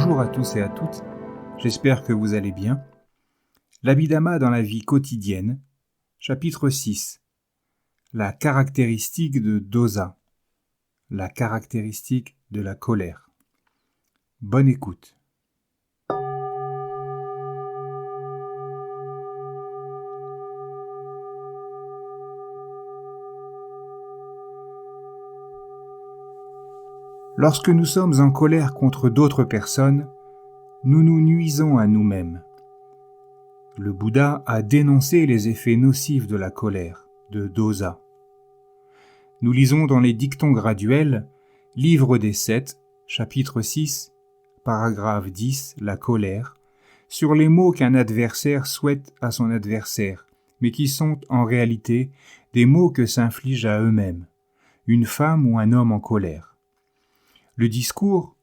Bonjour à tous et à toutes, j'espère que vous allez bien. L'Abhidhamma dans la vie quotidienne, chapitre 6. La caractéristique de dosa, la caractéristique de la colère. Bonne écoute. Lorsque nous sommes en colère contre d'autres personnes, nous nous nuisons à nous-mêmes. Le Bouddha a dénoncé les effets nocifs de la colère, de dosa. Nous lisons dans les dictons graduels, livre des 7, chapitre 6, paragraphe 10, la colère, sur les mots qu'un adversaire souhaite à son adversaire, mais qui sont en réalité des mots que s'infligent à eux-mêmes, une femme ou un homme en colère. Le discours,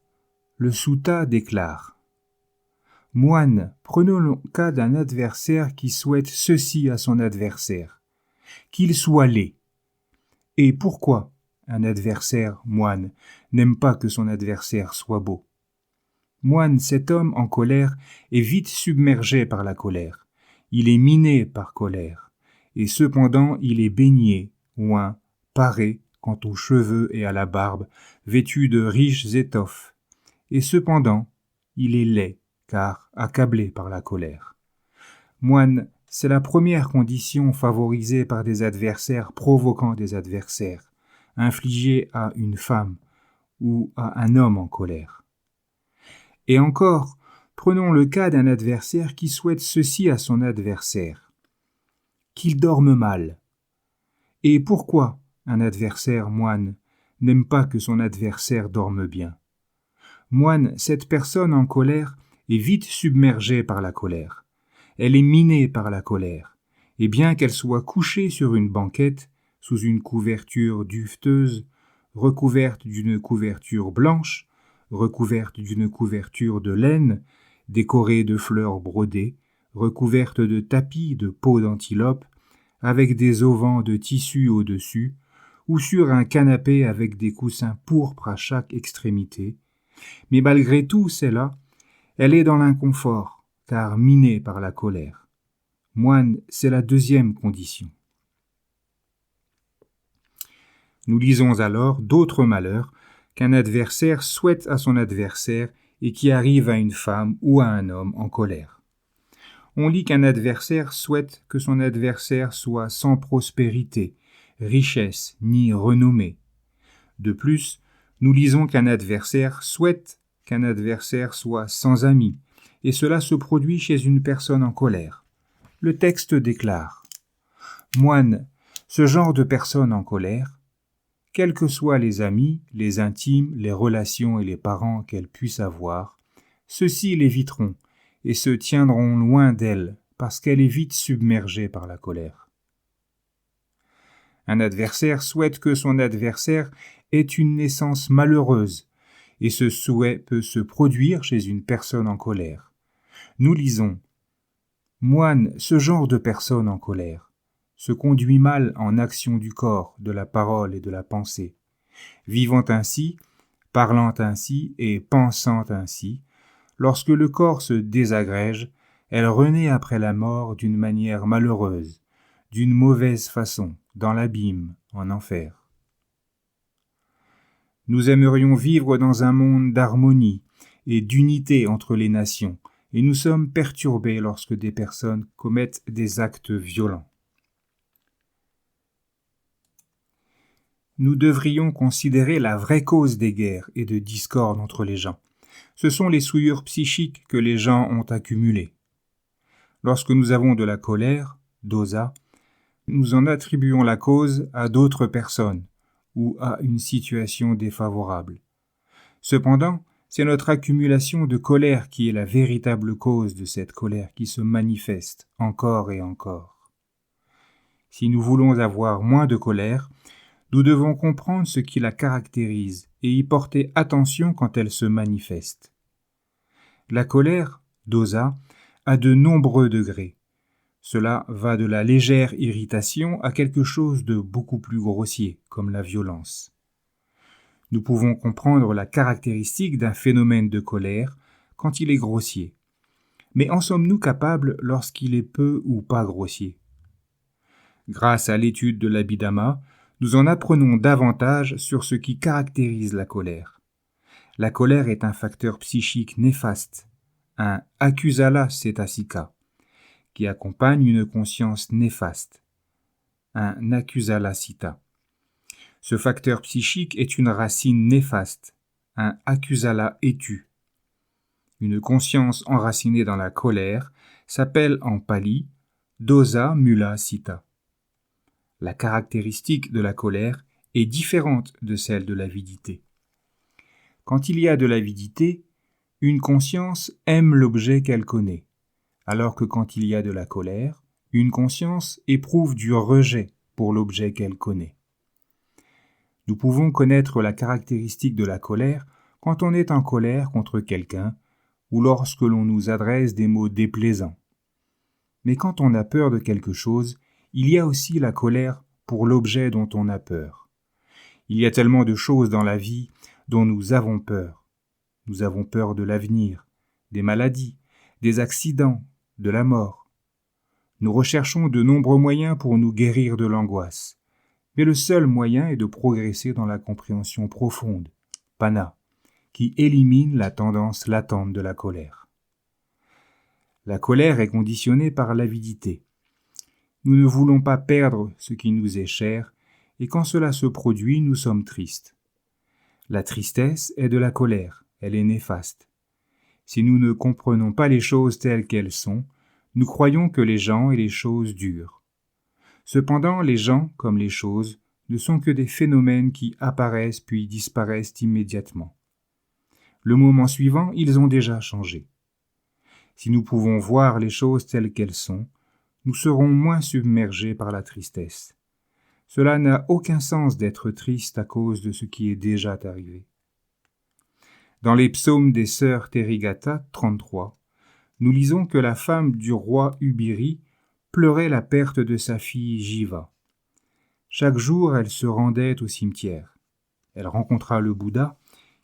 le sutta déclare « Moine, prenons le cas d'un adversaire qui souhaite ceci à son adversaire, qu'il soit laid. Et pourquoi un adversaire, moine, n'aime pas que son adversaire soit beau? Moine, cet homme en colère est vite submergé par la colère. Il est miné par colère, et cependant il est baigné, oint, paré, quant aux cheveux et à la barbe, vêtu de riches étoffes. Et cependant, il est laid, car accablé par la colère. Moine, c'est la première condition favorisée par des adversaires provoquant des adversaires, infligée à une femme ou à un homme en colère. Et encore, prenons le cas d'un adversaire qui souhaite ceci à son adversaire, qu'il dorme mal. Et pourquoi un adversaire, moine, n'aime pas que son adversaire dorme bien? Moine, cette personne en colère est vite submergée par la colère. Elle est minée par la colère, et bien qu'elle soit couchée sur une banquette, sous une couverture duveteuse, recouverte d'une couverture blanche, recouverte d'une couverture de laine, décorée de fleurs brodées, recouverte de tapis de peau d'antilope, avec des auvents de tissu au-dessus, ou sur un canapé avec des coussins pourpres à chaque extrémité. Mais malgré tout cela, elle est dans l'inconfort, car minée par la colère. Moine, c'est la deuxième condition. Nous lisons alors d'autres malheurs qu'un adversaire souhaite à son adversaire et qui arrivent à une femme ou à un homme en colère. On lit qu'un adversaire souhaite que son adversaire soit sans prospérité, richesse, ni renommée. De plus, nous lisons qu'un adversaire souhaite qu'un adversaire soit sans amis, et cela se produit chez une personne en colère. Le texte déclare « Moine, ce genre de personne en colère, quels que soient les amis, les intimes, les relations et les parents qu'elle puisse avoir, ceux-ci l'éviteront et se tiendront loin d'elle parce qu'elle est vite submergée par la colère. » Un adversaire souhaite que son adversaire ait une naissance malheureuse, et ce souhait peut se produire chez une personne en colère. Nous lisons « Moine, ce genre de personne en colère, se conduit mal en action du corps, de la parole et de la pensée. Vivant ainsi, parlant ainsi et pensant ainsi, lorsque le corps se désagrège, elle renaît après la mort d'une manière malheureuse, d'une mauvaise façon, dans l'abîme, en enfer. Nous aimerions vivre dans un monde d'harmonie et d'unité entre les nations, et nous sommes perturbés lorsque des personnes commettent des actes violents. Nous devrions considérer la vraie cause des guerres et de discordes entre les gens. Ce sont les souillures psychiques que les gens ont accumulées. Lorsque nous avons de la colère, dosa, nous en attribuons la cause à d'autres personnes ou à une situation défavorable. Cependant, c'est notre accumulation de colère qui est la véritable cause de cette colère qui se manifeste encore et encore. Si nous voulons avoir moins de colère, nous devons comprendre ce qui la caractérise et y porter attention quand elle se manifeste. La colère, dosa, a de nombreux degrés. Cela va de la légère irritation à quelque chose de beaucoup plus grossier, comme la violence. Nous pouvons comprendre la caractéristique d'un phénomène de colère quand il est grossier. Mais en sommes-nous capables lorsqu'il est peu ou pas grossier? Grâce à l'étude de l'Abhidhamma, nous en apprenons davantage sur ce qui caractérise la colère. La colère est un facteur psychique néfaste, un akusala cetasika, qui accompagne une conscience néfaste, un akusala citta. Ce facteur psychique est une racine néfaste, un akusala étu. Une conscience enracinée dans la colère s'appelle en pali dosa mula citta. La caractéristique de la colère est différente de celle de l'avidité. Quand il y a de l'avidité, une conscience aime l'objet qu'elle connaît, alors que quand il y a de la colère, une conscience éprouve du rejet pour l'objet qu'elle connaît. Nous pouvons connaître la caractéristique de la colère quand on est en colère contre quelqu'un ou lorsque l'on nous adresse des mots déplaisants. Mais quand on a peur de quelque chose, il y a aussi la colère pour l'objet dont on a peur. Il y a tellement de choses dans la vie dont nous avons peur. Nous avons peur de l'avenir, des maladies, des accidents, de la mort. Nous recherchons de nombreux moyens pour nous guérir de l'angoisse. Mais le seul moyen est de progresser dans la compréhension profonde, pana, qui élimine la tendance latente de la colère. La colère est conditionnée par l'avidité. Nous ne voulons pas perdre ce qui nous est cher, et quand cela se produit, nous sommes tristes. La tristesse est de la colère, elle est néfaste. Si nous ne comprenons pas les choses telles qu'elles sont, nous croyons que les gens et les choses durent. Cependant, les gens, comme les choses, ne sont que des phénomènes qui apparaissent puis disparaissent immédiatement. Le moment suivant, ils ont déjà changé. Si nous pouvons voir les choses telles qu'elles sont, nous serons moins submergés par la tristesse. Cela n'a aucun sens d'être triste à cause de ce qui est déjà arrivé. Dans les psaumes des sœurs Thérigata 33, nous lisons que la femme du roi Ubiri pleurait la perte de sa fille Jiva. Chaque jour, elle se rendait au cimetière. Elle rencontra le Bouddha,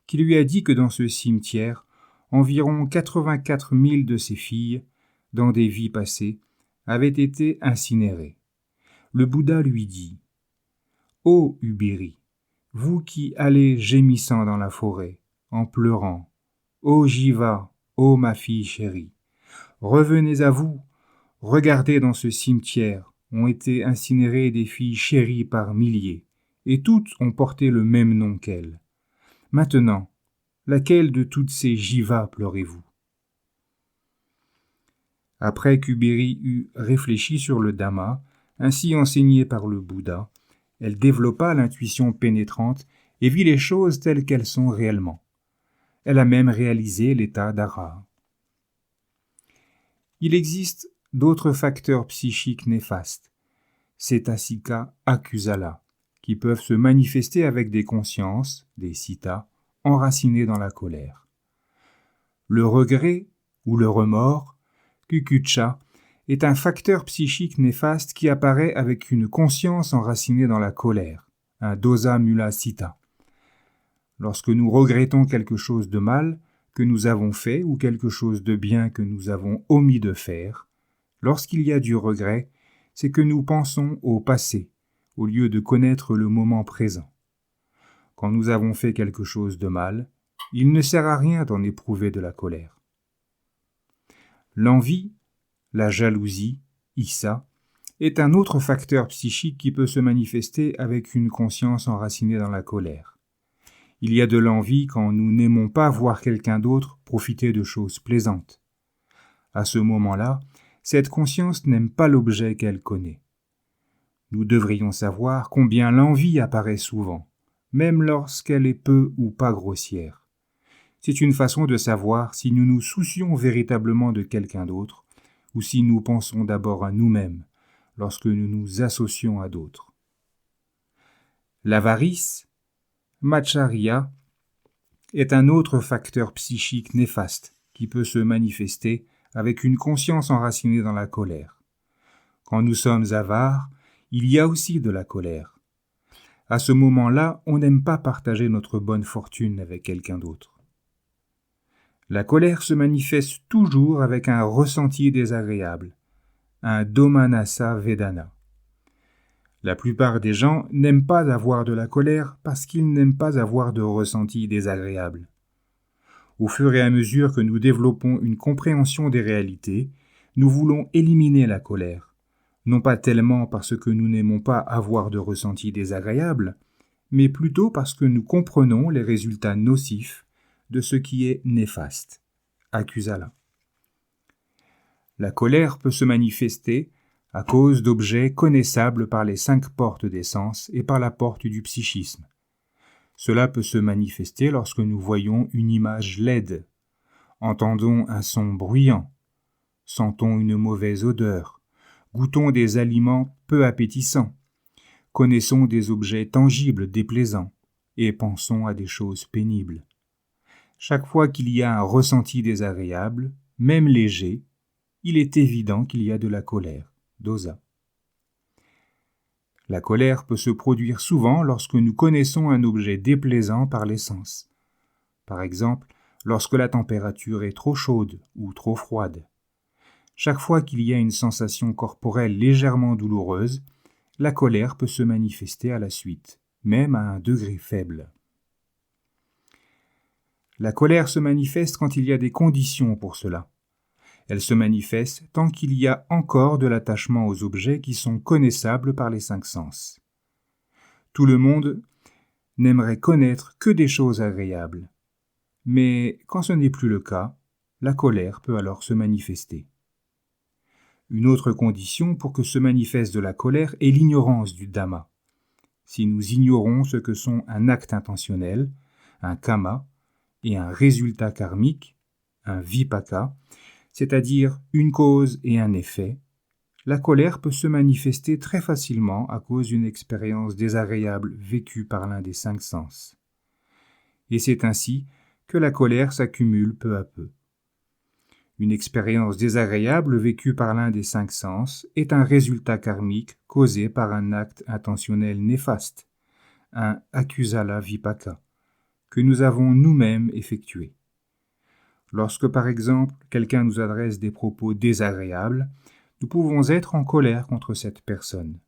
qui lui a dit que dans ce cimetière, environ 84 000 de ses filles, dans des vies passées, avaient été incinérées. Le Bouddha lui dit « Ô Ubiri, vous qui allez gémissant dans la forêt, en pleurant, ô Jiva, ô ma fille chérie, revenez à vous, regardez dans ce cimetière, ont été incinérées des filles chéries par milliers, et toutes ont porté le même nom qu'elles. Maintenant, laquelle de toutes ces Jivas pleurez-vous » Après qu'Ubiri eut réfléchi sur le Dhamma, ainsi enseigné par le Bouddha, elle développa l'intuition pénétrante et vit les choses telles qu'elles sont réellement. Elle a même réalisé l'état d'Ara. Il existe d'autres facteurs psychiques néfastes, cetasika akusala, qui peuvent se manifester avec des consciences, des citta, enracinées dans la colère. Le regret ou le remords, kukucha, est un facteur psychique néfaste qui apparaît avec une conscience enracinée dans la colère, un dosa mula citta. Lorsque nous regrettons quelque chose de mal que nous avons fait ou quelque chose de bien que nous avons omis de faire, lorsqu'il y a du regret, c'est que nous pensons au passé, au lieu de connaître le moment présent. Quand nous avons fait quelque chose de mal, il ne sert à rien d'en éprouver de la colère. L'envie, la jalousie, issa, est un autre facteur psychique qui peut se manifester avec une conscience enracinée dans la colère. Il y a de l'envie quand nous n'aimons pas voir quelqu'un d'autre profiter de choses plaisantes. À ce moment-là, cette conscience n'aime pas l'objet qu'elle connaît. Nous devrions savoir combien l'envie apparaît souvent, même lorsqu'elle est peu ou pas grossière. C'est une façon de savoir si nous nous soucions véritablement de quelqu'un d'autre ou si nous pensons d'abord à nous-mêmes lorsque nous nous associons à d'autres. L'avarice, Macharya, est un autre facteur psychique néfaste qui peut se manifester avec une conscience enracinée dans la colère. Quand nous sommes avares, il y a aussi de la colère. À ce moment-là, on n'aime pas partager notre bonne fortune avec quelqu'un d'autre. La colère se manifeste toujours avec un ressenti désagréable, un domanassa vedana. La plupart des gens n'aiment pas avoir de la colère parce qu'ils n'aiment pas avoir de ressenti désagréable. Au fur et à mesure que nous développons une compréhension des réalités, nous voulons éliminer la colère, non pas tellement parce que nous n'aimons pas avoir de ressenti désagréable, mais plutôt parce que nous comprenons les résultats nocifs de ce qui est néfaste. Accusala. La colère peut se manifester à cause d'objets connaissables par les 5 portes des sens et par la porte du psychisme. Cela peut se manifester lorsque nous voyons une image laide, entendons un son bruyant, sentons une mauvaise odeur, goûtons des aliments peu appétissants, connaissons des objets tangibles déplaisants et pensons à des choses pénibles. Chaque fois qu'il y a un ressenti désagréable, même léger, il est évident qu'il y a de la colère. Dosa. La colère peut se produire souvent lorsque nous connaissons un objet déplaisant par les sens. Par exemple, lorsque la température est trop chaude ou trop froide. Chaque fois qu'il y a une sensation corporelle légèrement douloureuse, la colère peut se manifester à la suite, même à un degré faible. La colère se manifeste quand il y a des conditions pour cela. Elle se manifeste tant qu'il y a encore de l'attachement aux objets qui sont connaissables par les 5 sens. Tout le monde n'aimerait connaître que des choses agréables. Mais quand ce n'est plus le cas, la colère peut alors se manifester. Une autre condition pour que se manifeste de la colère est l'ignorance du Dhamma. Si nous ignorons ce que sont un acte intentionnel, un kama, et un résultat karmique, un vipaka, c'est-à-dire une cause et un effet, la colère peut se manifester très facilement à cause d'une expérience désagréable vécue par l'un des 5 sens. Et c'est ainsi que la colère s'accumule peu à peu. Une expérience désagréable vécue par l'un des 5 sens est un résultat karmique causé par un acte intentionnel néfaste, un akusala vipaka, que nous avons nous-mêmes effectué. Lorsque, par exemple, quelqu'un nous adresse des propos désagréables, nous pouvons être en colère contre cette personne.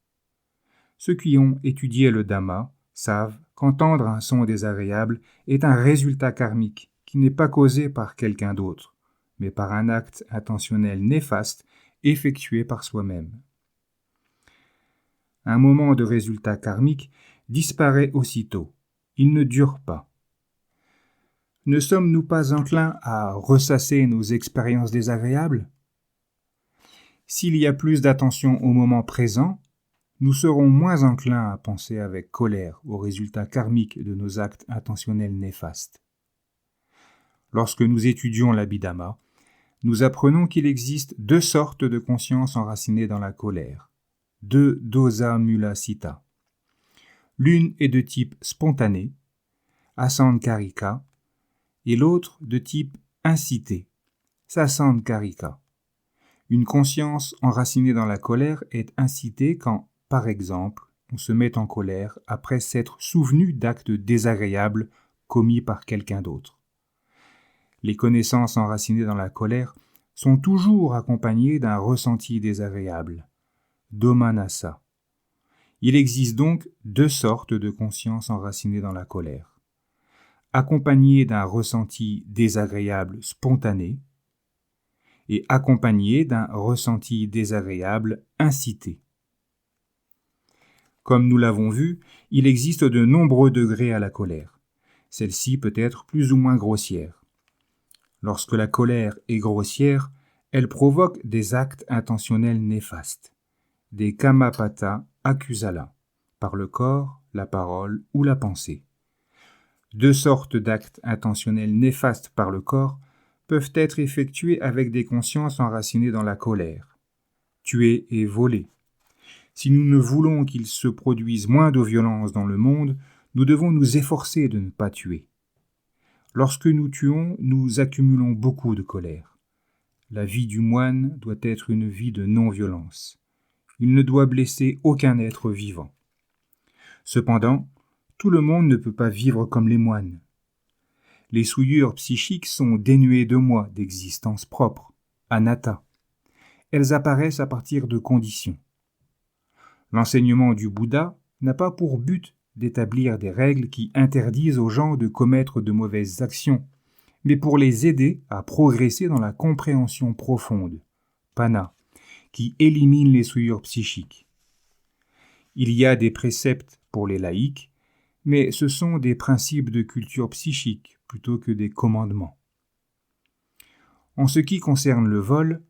Ceux qui ont étudié le Dhamma savent qu'entendre un son désagréable est un résultat karmique qui n'est pas causé par quelqu'un d'autre, mais par un acte intentionnel néfaste effectué par soi-même. Un moment de résultat karmique disparaît aussitôt. Il ne dure pas. Ne sommes-nous pas enclins à ressasser nos expériences désagréables ? S'il y a plus d'attention au moment présent, nous serons moins enclins à penser avec colère aux résultats karmiques de nos actes intentionnels néfastes. Lorsque nous étudions l'Abhidhamma, nous apprenons qu'il existe 2 sortes de conscience enracinées dans la colère, 2 dosa mula sita. L'une est de type spontané, asankarika, et l'autre de type incité, sasankarika. Une conscience enracinée dans la colère est incitée quand, par exemple, on se met en colère après s'être souvenu d'actes désagréables commis par quelqu'un d'autre. Les connaissances enracinées dans la colère sont toujours accompagnées d'un ressenti désagréable, domanassa. Il existe donc 2 sortes de conscience enracinées dans la colère. Accompagné d'un ressenti désagréable spontané et accompagné d'un ressenti désagréable incité. Comme nous l'avons vu, il existe de nombreux degrés à la colère. Celle-ci peut être plus ou moins grossière. Lorsque la colère est grossière, elle provoque des actes intentionnels néfastes, des kamapata akusala, par le corps, la parole ou la pensée. 2 sortes d'actes intentionnels néfastes par le corps peuvent être effectués avec des consciences enracinées dans la colère. Tuer et voler. Si nous ne voulons qu'il se produise moins de violence dans le monde, nous devons nous efforcer de ne pas tuer. Lorsque nous tuons, nous accumulons beaucoup de colère. La vie du moine doit être une vie de non-violence. Il ne doit blesser aucun être vivant. Cependant, tout le monde ne peut pas vivre comme les moines. Les souillures psychiques sont dénuées de moi, d'existence propre, anatta. Elles apparaissent à partir de conditions. L'enseignement du Bouddha n'a pas pour but d'établir des règles qui interdisent aux gens de commettre de mauvaises actions, mais pour les aider à progresser dans la compréhension profonde, pana, qui élimine les souillures psychiques. Il y a des préceptes pour les laïcs, mais ce sont des principes de culture psychique plutôt que des commandements. En ce qui concerne le vol,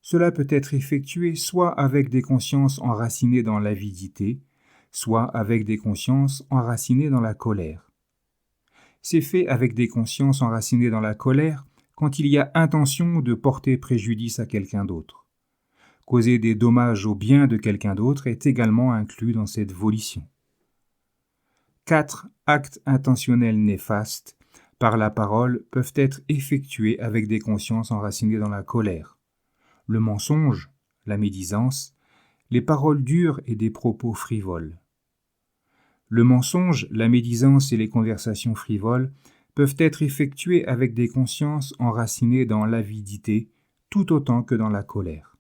cela peut être effectué soit avec des consciences enracinées dans l'avidité, soit avec des consciences enracinées dans la colère. C'est fait avec des consciences enracinées dans la colère quand il y a intention de porter préjudice à quelqu'un d'autre. Causer des dommages au bien de quelqu'un d'autre est également inclus dans cette volition. 4 actes intentionnels néfastes par la parole peuvent être effectués avec des consciences enracinées dans la colère. Le mensonge, la médisance, les paroles dures et des propos frivoles. Le mensonge, la médisance et les conversations frivoles peuvent être effectués avec des consciences enracinées dans l'avidité tout autant que dans la colère.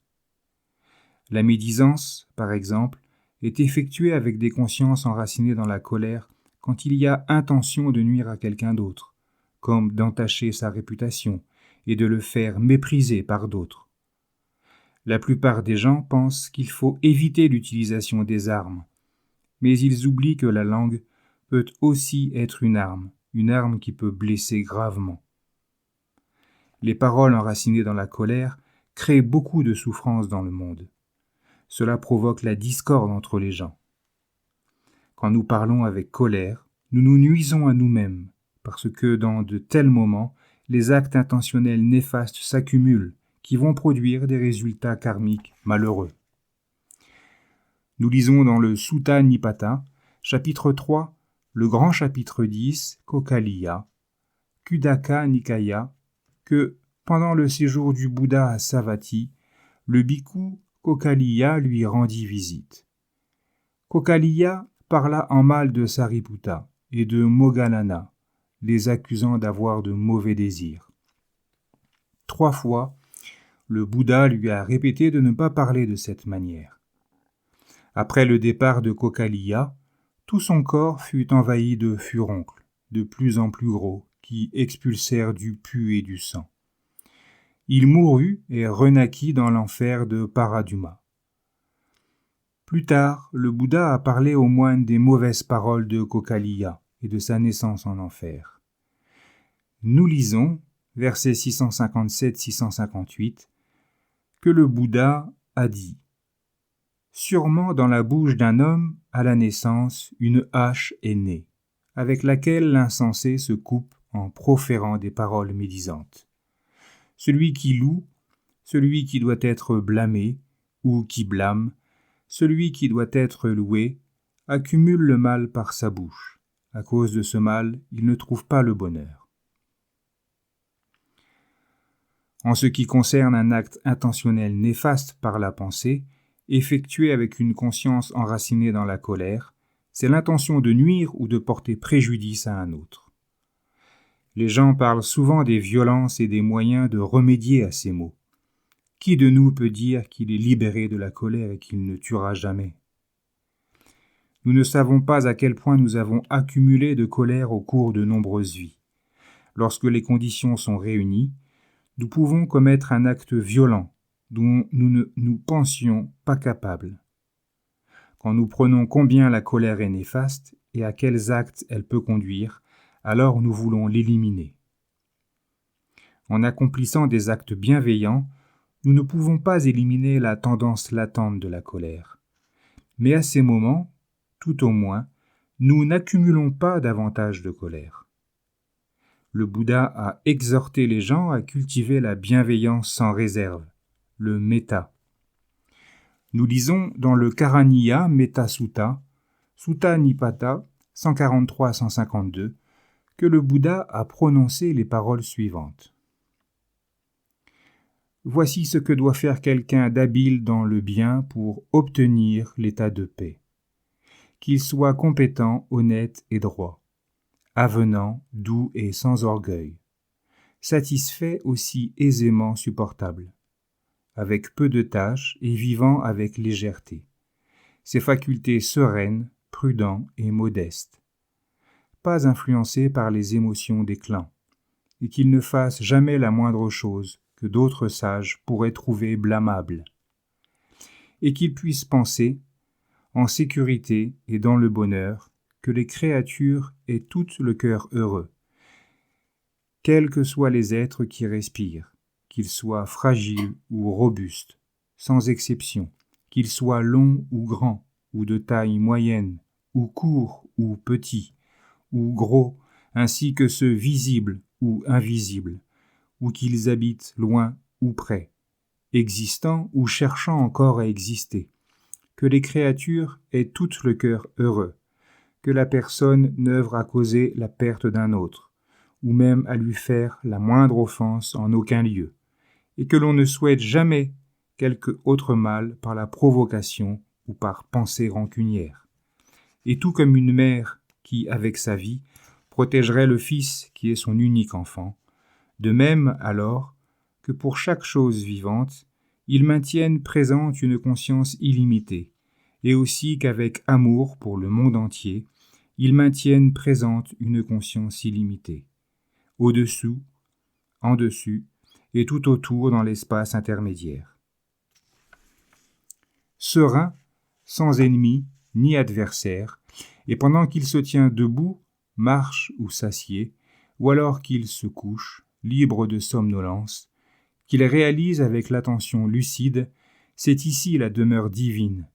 La médisance, par exemple, est effectuée avec des consciences enracinées dans la colère quand il y a intention de nuire à quelqu'un d'autre, comme d'entacher sa réputation et de le faire mépriser par d'autres. La plupart des gens pensent qu'il faut éviter l'utilisation des armes, mais ils oublient que la langue peut aussi être une arme qui peut blesser gravement. Les paroles enracinées dans la colère créent beaucoup de souffrance dans le monde. Cela provoque la discorde entre les gens. Quand nous parlons avec colère, nous nous nuisons à nous-mêmes, parce que dans de tels moments, les actes intentionnels néfastes s'accumulent, qui vont produire des résultats karmiques malheureux. Nous lisons dans le Sutta Nipata, chapitre 3, le grand chapitre 10, Kokaliya, Kudaka Nikaya, que, pendant le séjour du Bouddha à Savatthi, le bhikkhu Kokaliya lui rendit visite. Kokaliya parla en mal de Sariputta et de Moggallana, les accusant d'avoir de mauvais désirs. 3 fois, le Bouddha lui a répété de ne pas parler de cette manière. Après le départ de Kokaliya, tout son corps fut envahi de furoncles, de plus en plus gros, qui expulsèrent du pu et du sang. Il mourut et renaquit dans l'enfer de Paraduma. Plus tard, le Bouddha a parlé aux moines des mauvaises paroles de Kokaliya et de sa naissance en enfer. Nous lisons, versets 657-658, que le Bouddha a dit « Sûrement dans la bouche d'un homme, à la naissance, une hache est née, avec laquelle l'insensé se coupe en proférant des paroles médisantes. Celui qui loue, celui qui doit être blâmé, ou qui blâme, celui qui doit être loué, accumule le mal par sa bouche. À cause de ce mal, il ne trouve pas le bonheur. » En ce qui concerne un acte intentionnel néfaste par la pensée, effectué avec une conscience enracinée dans la colère, c'est l'intention de nuire ou de porter préjudice à un autre. Les gens parlent souvent des violences et des moyens de remédier à ces maux. Qui de nous peut dire qu'il est libéré de la colère et qu'il ne tuera jamais ? Nous ne savons pas à quel point nous avons accumulé de colère au cours de nombreuses vies. Lorsque les conditions sont réunies, nous pouvons commettre un acte violent dont nous ne nous pensions pas capables. Quand nous prenons combien la colère est néfaste et à quels actes elle peut conduire, alors nous voulons l'éliminer. En accomplissant des actes bienveillants, nous ne pouvons pas éliminer la tendance latente de la colère. Mais à ces moments, tout au moins, nous n'accumulons pas davantage de colère. Le Bouddha a exhorté les gens à cultiver la bienveillance sans réserve, le metta. Nous lisons dans le Karaniya Metta Sutta, Sutta Nipata 143-152, que le Bouddha a prononcé les paroles suivantes. Voici ce que doit faire quelqu'un d'habile dans le bien pour obtenir l'état de paix. Qu'il soit compétent, honnête et droit. avenant, doux et sans orgueil, satisfait aussi aisément supportable, avec peu de tâches et vivant avec légèreté, ses facultés sereines, prudent et modeste, pas influencé par les émotions des clans, et qu'il ne fasse jamais la moindre chose que d'autres sages pourraient trouver blâmable, et qu'il puisse penser, en sécurité et dans le bonheur, que les créatures aient tout le cœur heureux, quels que soient les êtres qui respirent, qu'ils soient fragiles ou robustes, sans exception, qu'ils soient longs ou grands, ou de taille moyenne, ou courts ou petits, ou gros, ainsi que ceux visibles ou invisibles, ou qu'ils habitent loin ou près, existant ou cherchant encore à exister, que les créatures aient tout le cœur heureux, que la personne n'œuvre à causer la perte d'un autre, ou même à lui faire la moindre offense en aucun lieu, et que l'on ne souhaite jamais quelque autre mal par la provocation ou par pensée rancunière. Et tout comme une mère qui, avec sa vie, protégerait le fils qui est son unique enfant, de même alors que pour chaque chose vivante, ils maintiennent présente une conscience illimitée, et aussi qu'avec amour pour le monde entier, ils maintiennent présente une conscience illimitée, au-dessous, en dessus, et tout autour dans l'espace intermédiaire. Serein, sans ennemi ni adversaire, et pendant qu'il se tient debout, marche ou s'assied, ou alors qu'il se couche, libre de somnolence, qu'il réalise avec l'attention lucide, c'est ici la demeure divine,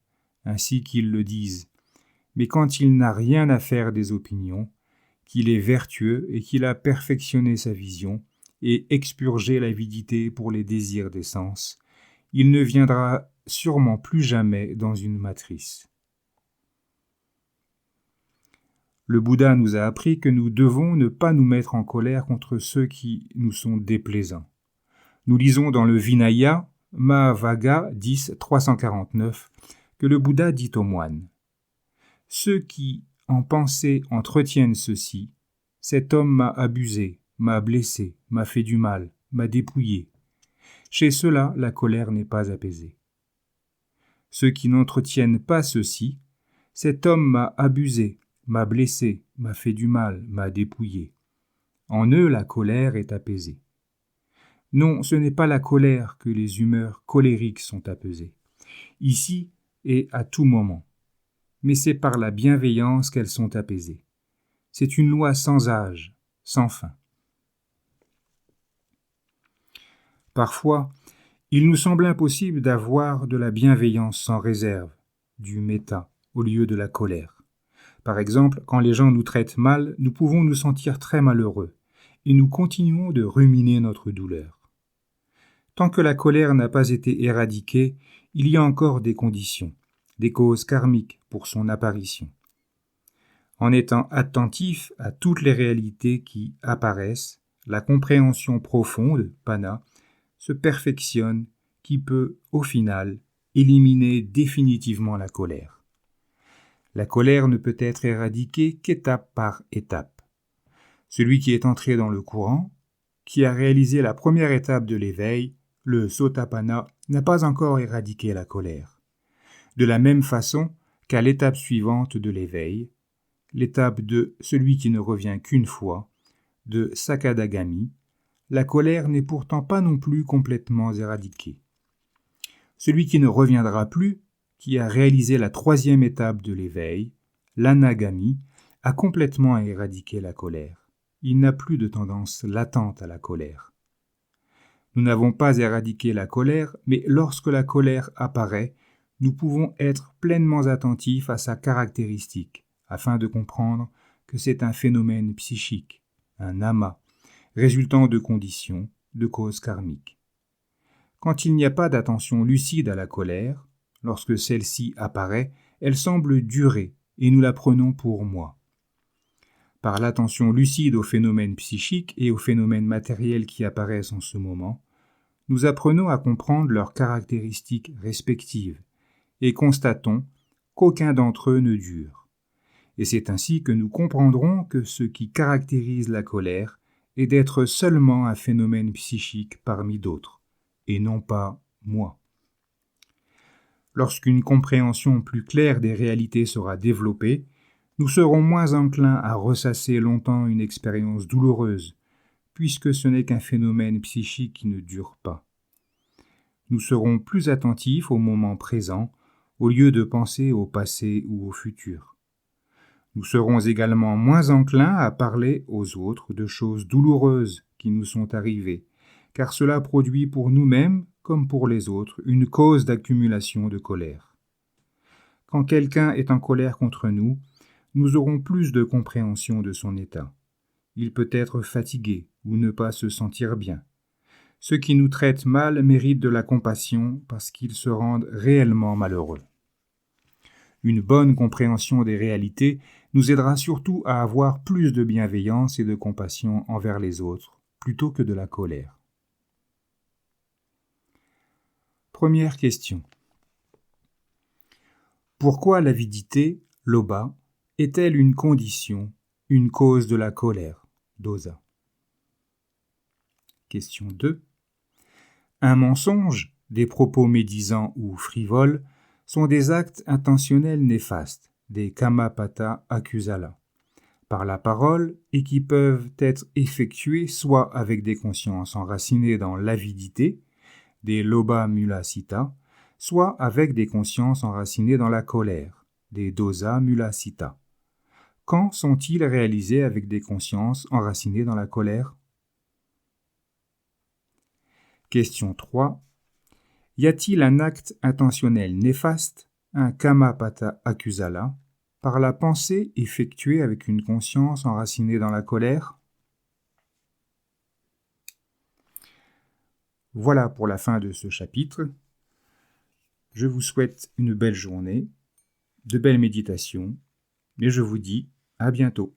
ainsi qu'ils le disent, mais quand il n'a rien à faire des opinions, qu'il est vertueux et qu'il a perfectionné sa vision et expurgé l'avidité pour les désirs des sens, il ne viendra sûrement plus jamais dans une matrice. Le Bouddha nous a appris que nous devons ne pas nous mettre en colère contre ceux qui nous sont déplaisants. Nous lisons dans le Vinaya, Mahavagga 10, 349, que le Bouddha dit aux moines « Ceux qui, en pensée, entretiennent ceci, cet homme m'a abusé, m'a blessé, m'a fait du mal, m'a dépouillé. Chez ceux-là, la colère n'est pas apaisée. Ceux qui n'entretiennent pas ceci, cet homme m'a abusé, m'a blessé, m'a fait du mal, m'a dépouillé. En eux, la colère est apaisée. Non, ce n'est pas la colère que les humeurs colériques sont apaisées, ici et à tout moment, mais c'est par la bienveillance qu'elles sont apaisées. C'est une loi sans âge, sans fin. Parfois, il nous semble impossible d'avoir de la bienveillance sans réserve, du méta, au lieu de la colère. Par exemple, quand les gens nous traitent mal, nous pouvons nous sentir très malheureux, et nous continuons de ruminer notre douleur. Tant que la colère n'a pas été éradiquée, il y a encore des conditions, des causes karmiques pour son apparition. En étant attentif à toutes les réalités qui apparaissent, la compréhension profonde, pana, se perfectionne, qui peut, au final, éliminer définitivement la colère. La colère ne peut être éradiquée qu'étape par étape. Celui qui est entré dans le courant, qui a réalisé la première étape de l'éveil, le Sotapanna, n'a pas encore éradiqué la colère. De la même façon qu'à l'étape suivante de l'éveil, l'étape de celui qui ne revient qu'une fois, de Sakadagami, la colère n'est pourtant pas non plus complètement éradiquée. Celui qui ne reviendra plus, qui a réalisé la troisième étape de l'éveil, l'Anagami, a complètement éradiqué la colère. Il n'a plus de tendance latente à la colère. Nous n'avons pas éradiqué la colère, mais lorsque la colère apparaît, nous pouvons être pleinement attentifs à sa caractéristique, afin de comprendre que c'est un phénomène psychique, un ama, résultant de conditions, de causes karmiques. Quand il n'y a pas d'attention lucide à la colère, lorsque celle-ci apparaît, elle semble durer et nous la prenons pour moi. Par l'attention lucide aux phénomènes psychiques et aux phénomènes matériels qui apparaissent en ce moment, nous apprenons à comprendre leurs caractéristiques respectives et constatons qu'aucun d'entre eux ne dure. et c'est ainsi que nous comprendrons que ce qui caractérise la colère est d'être seulement un phénomène psychique parmi d'autres, et non pas moi. Lorsqu'une compréhension plus claire des réalités sera développée, nous serons moins enclins à ressasser longtemps une expérience douloureuse, puisque ce n'est qu'un phénomène psychique qui ne dure pas. Nous serons plus attentifs au moment présent, au lieu de penser au passé ou au futur. Nous serons également moins enclins à parler aux autres de choses douloureuses qui nous sont arrivées, car cela produit pour nous-mêmes, comme pour les autres, une cause d'accumulation de colère. Quand quelqu'un est en colère contre nous, nous aurons plus de compréhension de son état. Il peut être fatigué ou ne pas se sentir bien. Ceux qui nous traitent mal méritent de la compassion parce qu'ils se rendent réellement malheureux. Une bonne compréhension des réalités nous aidera surtout à avoir plus de bienveillance et de compassion envers les autres, plutôt que de la colère. Première question. Pourquoi l'avidité, lobha, est-elle une condition, une cause de la colère, dosa? Question 2. Un mensonge, des propos médisants ou frivoles, sont des actes intentionnels néfastes, des kamapata akusala, par la parole et qui peuvent être effectués soit avec des consciences enracinées dans l'avidité, des lobha mula sita, soit avec des consciences enracinées dans la colère, des dosa mula sita. Quand sont-ils réalisés avec des consciences enracinées dans la colère? Question 3. Y a-t-il un acte intentionnel néfaste, un kamapata akusala, par la pensée effectuée avec une conscience enracinée dans la colère? Voilà pour la fin de ce chapitre. Je vous souhaite une belle journée, de belles méditations, et je vous dis à bientôt.